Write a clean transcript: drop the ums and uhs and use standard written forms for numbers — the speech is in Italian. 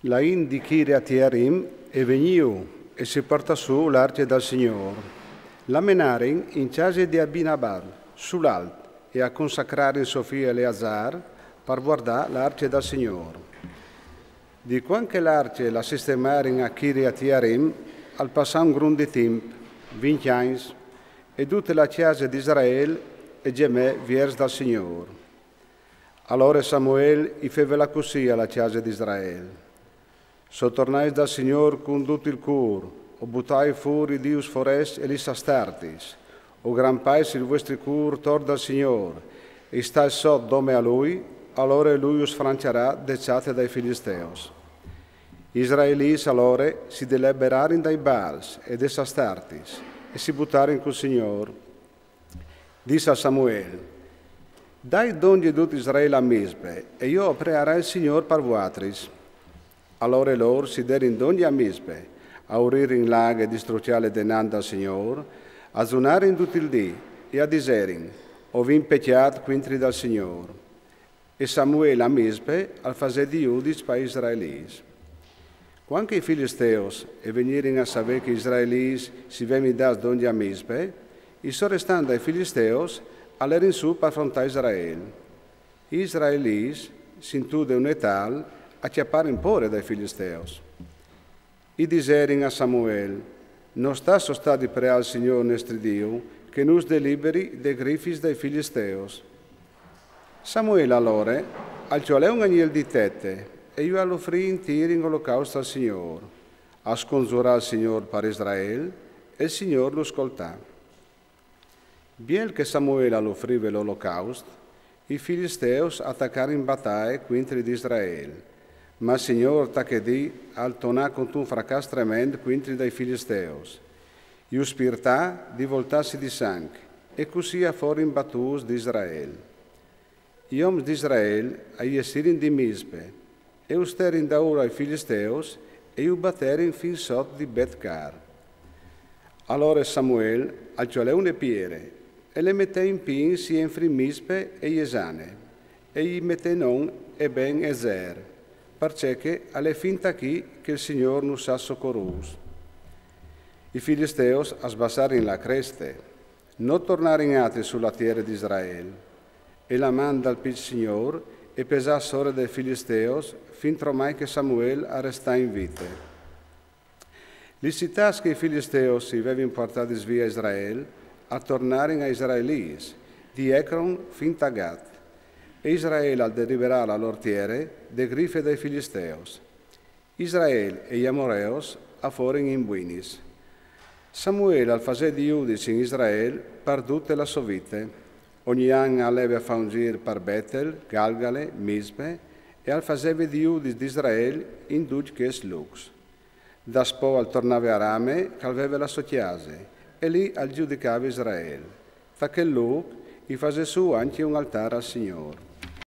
La in di Kiriat Jearim e veniu e si porta su l'arce del Signore. La menarin in casa di Abinabal, sull'alt, e a consacrare in Sofia Eleazar per guardare l'arce del Signore. Di quando l'arce la sistemarin a Kiriat Jearim, al passare un grun di tempo, 20 anni, e tutta la chiesa di Israele e gemè vers dal Signore. Allora Samuele fece così alla chiesa di Israele. Sottornais dal Signore con tutto il cuore, o buttai fuori Dius forest e li astartis, o grampais il vostro cuore tor dal Signore, e stai sotto dome a Lui, allora Lui us francerà decciate dai Filisteos. Israelis allora si deliberarono dai Baals e des astartis, e si buttarono col Signore. Disse a Samuele, dai donde tutto Israele a Misbe, e io opererai il Signore per vuatris. Allora loro si derin d'ogni a Misbe, a urire in laga e distrucciare denanda al Signore, a zonare in tutto il dì e a diserin, ovin pecciat quintri dal Signore. E Samuele a Misbe al fase di Udis per Israelis. Quando i Filisteos e venirin a sapere che Israelis si vemi das d'ogni a Misbe, i sorrestando ai Filisteos all'erin su per affrontare Israele. Israelis s'intude un etal a chiappare in pore dai Filisteos. I diserin a Samuele, non sta sostati pre al Signore nostro Dio, che nus deliberi de grifis dai Filisteos. Samuele allora alciolè un agnel di tette, e io all'offrì in tiri in olocausto al Signore, a scongiurare al Signore per Israele, e il Signore lo ascoltà. Biel che Samuele all'offrive l'olocausto, i Filisteos attaccarono in battaglia quintri di Israele. Ma il Signore tacchedì al tonà con un fracasso tremendo quintri dai Filisteos. Iu spirtà di voltarsi di sangue, e così a fuori in battus di Israele. Gli uomini di Israele a iesirin di Mispe, e usterin da ora ai Filisteos, e iu batterin fin sotto di Betcar. Allora Samuele alciolè une piere, e le mette in pin si enfri Mispe e Iesane, e gli mette non e ben Ezer, perché alle finta chi che il Signore nos ha soccorus. I Filisteos sbassarono la creste, non tornarono altri sulla terra di Israele, e la manda al Signore e pesà sore dei Filisteos fin tromai che Samuele arrestà in vite. Le città che i Filisteos si avevano portati via Israele, a tornare a Israelis, di Ecron fin Tagat. E Israele al deliberare la loro terra de grife dei Filisteos. Israele e gli Amoreos a fuori in Buinis. Samuele al fase di giudice in Israele per tutte la sua vita. Ogni anno alleva a fare un giro per Betel, Galgale, Mispe, e al faseve di giudice di Israele in tutti che lux. Da spo al tornava a Rame, che aveva la sua chiesa, e lì al giudicava Israele. Fa che lui gli fase su anche un altare al Signore.